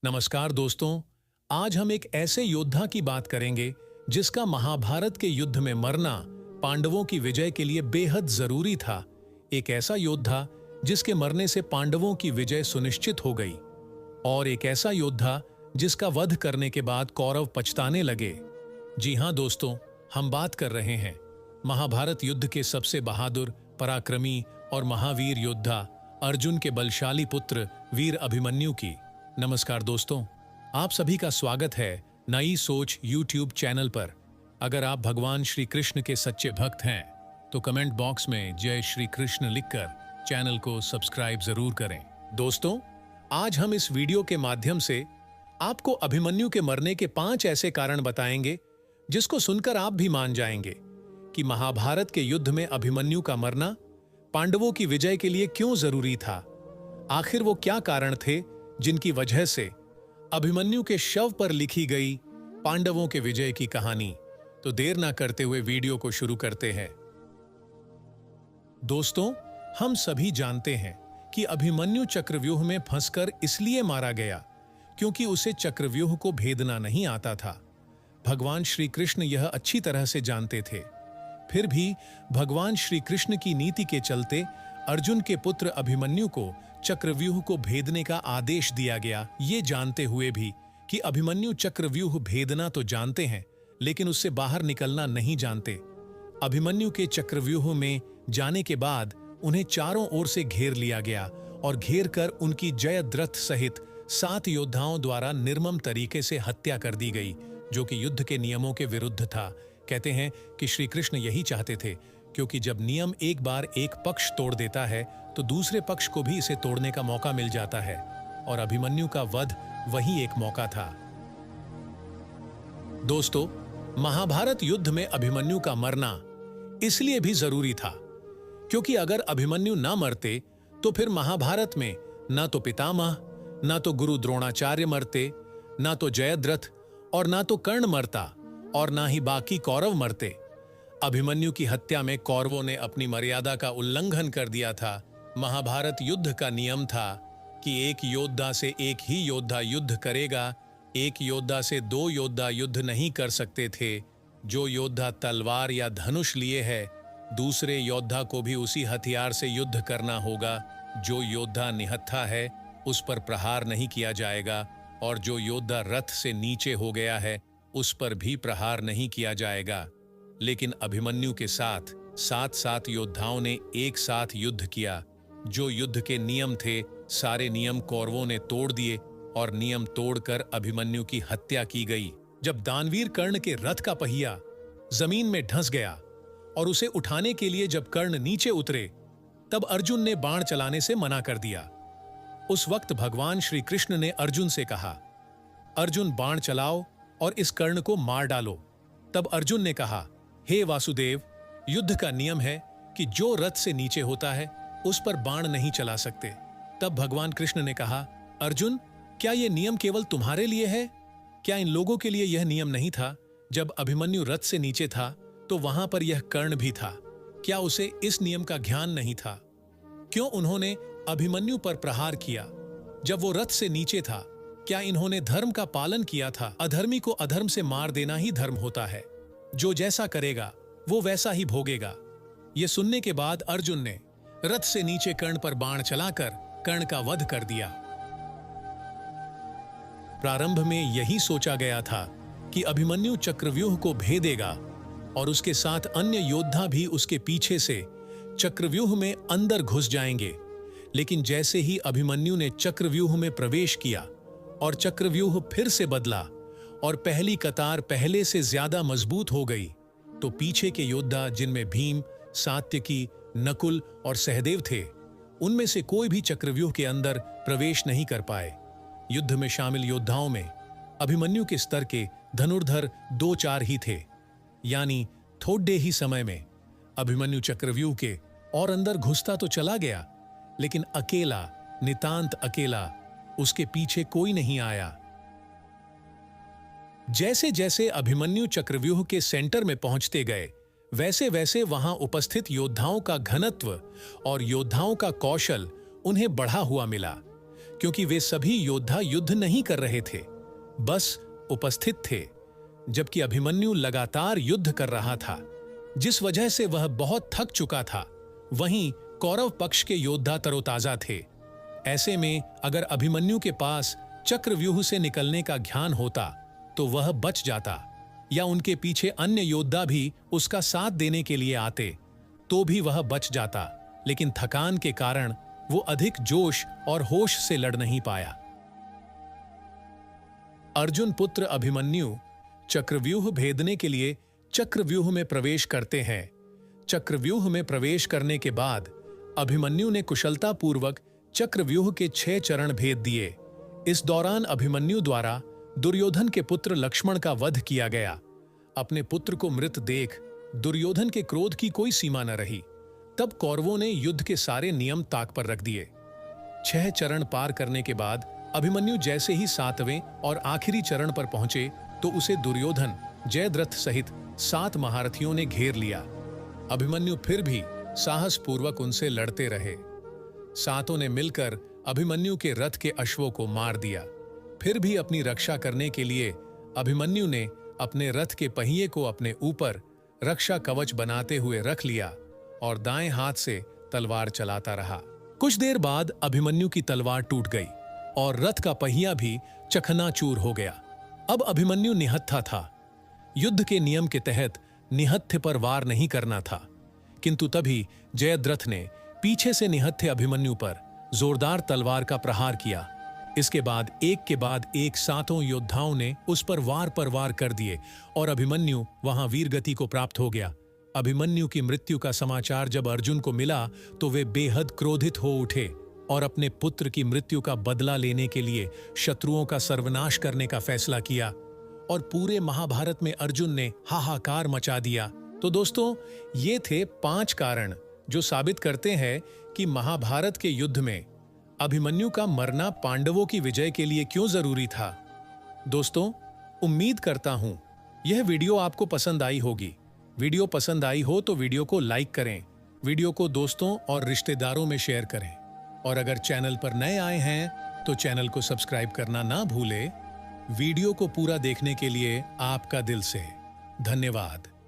नमस्कार दोस्तों। आज हम एक ऐसे योद्धा की बात करेंगे जिसका महाभारत के युद्ध में मरना पांडवों की विजय के लिए बेहद जरूरी था। एक ऐसा योद्धा जिसके मरने से पांडवों की विजय सुनिश्चित हो गई, और एक ऐसा योद्धा जिसका वध करने के बाद कौरव पछताने लगे। जी हां दोस्तों, हम बात कर रहे हैं महाभारत युद्ध के सबसे बहादुर, पराक्रमी और महावीर योद्धा अर्जुन के बलशाली पुत्र वीर अभिमन्यु की। नमस्कार दोस्तों, आप सभी का स्वागत है नई सोच यूट्यूब चैनल पर। अगर आप भगवान श्री कृष्ण के सच्चे भक्त हैं तो कमेंट बॉक्स में जय श्री कृष्ण लिखकर चैनल को सब्सक्राइब जरूर करें। दोस्तों, आज हम इस वीडियो के माध्यम से आपको अभिमन्यु के मरने के 5 ऐसे कारण बताएंगे जिसको सुनकर आप भी मान जाएंगे कि महाभारत के युद्ध में अभिमन्यु का मरना पांडवों की विजय के लिए क्यों जरूरी था। आखिर वो क्या कारण थे जिनकी वजह से अभिमन्यु के शव पर लिखी गई पांडवों के विजय की कहानी। तो देर ना करते हुए वीडियो को शुरू करते हैं। दोस्तों, हम सभी जानते हैं कि अभिमन्यु चक्रव्यूह में फंसकर इसलिए मारा गया क्योंकि उसे चक्रव्यूह को भेदना नहीं आता था। भगवान श्री कृष्ण यह अच्छी तरह से जानते थे। फिर भी भगवान श्री कृष्ण की नीति के चलते अर्जुन के पुत्र अभिमन्यु को चक्रव्यूह को भेदने का आदेश दिया गया, ये जानते हुए भी कि अभिमन्यु चक्रव्यूह भेदना तो जानते हैं लेकिन उससे बाहर निकलना नहीं जानते। अभिमन्यु के चक्रव्यूह में जाने के बाद उन्हें चारों ओर से घेर लिया गया और घेर कर उनकी जयद्रथ सहित 7 योद्धाओं द्वारा निर्मम तरीके से हत्या कर दी गई, जो कि युद्ध के नियमों के विरुद्ध था। कहते हैं कि श्री कृष्ण यही चाहते थे, क्योंकि जब नियम एक बार एक पक्ष तोड़ देता है तो दूसरे पक्ष को भी इसे तोड़ने का मौका मिल जाता है, और अभिमन्यु का वध वही एक मौका था। दोस्तों, महाभारत युद्ध में अभिमन्यु का मरना इसलिए भी जरूरी था क्योंकि अगर अभिमन्यु ना मरते तो फिर महाभारत में ना तो पितामह, ना तो गुरु द्रोणाचार्य मरते, ना तो जयद्रथ और ना तो कर्ण मरता, और ना ही बाकी कौरव मरते। अभिमन्यु की हत्या में कौरवों ने अपनी मर्यादा का उल्लंघन कर दिया था। महाभारत युद्ध का नियम था कि एक योद्धा से एक ही योद्धा युद्ध करेगा, एक योद्धा से 2 योद्धा युद्ध नहीं कर सकते थे। जो योद्धा तलवार या धनुष लिए है, दूसरे योद्धा को भी उसी हथियार से युद्ध करना होगा। जो योद्धा निहत्था है उस पर प्रहार नहीं किया जाएगा, और जो योद्धा रथ से नीचे हो गया है उस पर भी प्रहार नहीं किया जाएगा। लेकिन अभिमन्यु के साथ 7 योद्धाओं ने एक साथ युद्ध किया। जो युद्ध के नियम थे, सारे नियम कौरवों ने तोड़ दिए और नियम तोड़कर अभिमन्यु की हत्या की गई। जब दानवीर कर्ण के रथ का पहिया जमीन में धंस गया और उसे उठाने के लिए जब कर्ण नीचे उतरे, तब अर्जुन ने बाण चलाने से मना कर दिया। उस वक्त भगवान श्री कृष्ण ने अर्जुन से कहा, अर्जुन बाण चलाओ और इस कर्ण को मार डालो। तब अर्जुन ने कहा, हे वासुदेव, युद्ध का नियम है कि जो रथ से नीचे होता है उस पर बाण नहीं चला सकते। तब भगवान कृष्ण ने कहा, अर्जुन, क्या यह नियम केवल तुम्हारे लिए है? क्या इन लोगों के लिए यह नियम नहीं था? जब अभिमन्यु रथ से नीचे था तो वहां पर यह कर्ण भी था। क्या उसे इस नियम का ज्ञान नहीं था? क्यों उन्होंने अभिमन्यु पर प्रहार किया जब वो रथ से नीचे था? क्या इन्होंने धर्म का पालन किया था? अधर्मी को अधर्म से मार देना ही धर्म होता है। जो जैसा करेगा वो वैसा ही भोगेगा। ये सुनने के बाद अर्जुन ने रथ से नीचे कर्ण पर बाण चलाकर कर्ण का वध कर दिया। प्रारंभ में यही सोचा गया था कि अभिमन्यु चक्रव्यूह को भेदेगा और उसके साथ अन्य योद्धा भी उसके पीछे से चक्रव्यूह में अंदर घुस जाएंगे। लेकिन जैसे ही अभिमन्यु ने चक्रव्यूह में प्रवेश किया और चक्रव्यूह फिर से बदला और पहली कतार पहले से ज्यादा मजबूत हो गई, तो पीछे के योद्धा, जिनमें भीम, सात्यकी, नकुल और सहदेव थे, उनमें से कोई भी चक्रव्यूह के अंदर प्रवेश नहीं कर पाए। युद्ध में शामिल योद्धाओं में अभिमन्यु के स्तर के धनुर्धर 2-4 ही थे, यानी थोड़े ही समय में अभिमन्यु चक्रव्यूह के और अंदर घुसता तो चला गया, लेकिन अकेला, नितांत अकेला, उसके पीछे कोई नहीं आया। जैसे जैसे अभिमन्यु चक्रव्यूह के सेंटर में पहुंचते गए, वैसे वैसे वहां उपस्थित योद्धाओं का घनत्व और योद्धाओं का कौशल उन्हें बढ़ा हुआ मिला, क्योंकि वे सभी योद्धा युद्ध नहीं कर रहे थे, बस उपस्थित थे, जबकि अभिमन्यु लगातार युद्ध कर रहा था, जिस वजह से वह बहुत थक चुका था। वहीं कौरव पक्ष के योद्धा तरोताजा थे। ऐसे में अगर अभिमन्यु के पास चक्रव्यूह से निकलने का ज्ञान होता तो वह बच जाता, या उनके पीछे अन्य योद्धा भी उसका साथ देने के लिए आते तो भी वह बच जाता, लेकिन थकान के कारण वो अधिक जोश और होश से लड़ नहीं पाया। अर्जुन पुत्र अभिमन्यु चक्रव्यूह भेदने के लिए चक्रव्यूह में प्रवेश करते हैं। चक्रव्यूह में प्रवेश करने के बाद अभिमन्यु ने कुशलतापूर्वक चक्रव्यूह के 6 चरण भेद दिए। इस दौरान अभिमन्यु द्वारा दुर्योधन के पुत्र लक्ष्मण का वध किया गया। अपने पुत्र को मृत देख दुर्योधन के क्रोध की कोई सीमा न रही। तब कौरवों ने युद्ध के सारे नियम ताक पर रख दिए। 6 चरण पार करने के बाद अभिमन्यु जैसे ही 7वें और आखिरी चरण पर पहुंचे तो उसे दुर्योधन, जयद्रथ सहित 7 महारथियों ने घेर लिया। अभिमन्यु फिर भी साहसपूर्वक उनसे लड़ते रहे। 7 ने मिलकर अभिमन्यु के रथ के अश्वों को मार दिया। फिर भी अपनी रक्षा करने के लिए अभिमन्यु ने अपने रथ के पहिए को अपने ऊपर रक्षा कवच बनाते हुए रख लिया और दाएं हाथ से तलवार चलाता रहा। कुछ देर बाद अभिमन्यु की तलवार टूट गई और रथ का पहिया भी चकनाचूर हो गया। अब अभिमन्यु निहत्था था। युद्ध के नियम के तहत निहत्थे पर वार नहीं करना था, किंतु तभी जयद्रथ ने पीछे से निहत्थे अभिमन्यु पर जोरदार तलवार का प्रहार किया। इसके बाद एक के बाद एक 7 योद्धाओं ने उस पर वार कर दिए और अभिमन्यु वहां वीरगति को प्राप्त हो गया। अभिमन्यु की मृत्यु का समाचार जब अर्जुन को मिला तो वे बेहद क्रोधित हो उठे और अपने पुत्र की मृत्यु का बदला लेने के लिए शत्रुओं का सर्वनाश करने का फैसला किया और पूरे महाभारत में अर्जुन ने हाहाकार मचा दिया। तो दोस्तों, ये थे 5 कारण जो साबित करते हैं कि महाभारत के युद्ध में अभिमन्यु का मरना पांडवों की विजय के लिए क्यों जरूरी था। दोस्तों, उम्मीद करता हूं यह वीडियो आपको पसंद आई होगी। वीडियो पसंद आई हो तो वीडियो को लाइक करें, वीडियो को दोस्तों और रिश्तेदारों में शेयर करें, और अगर चैनल पर नए आए हैं तो चैनल को सब्सक्राइब करना ना भूलें। वीडियो को पूरा देखने के लिए आपका दिल से धन्यवाद।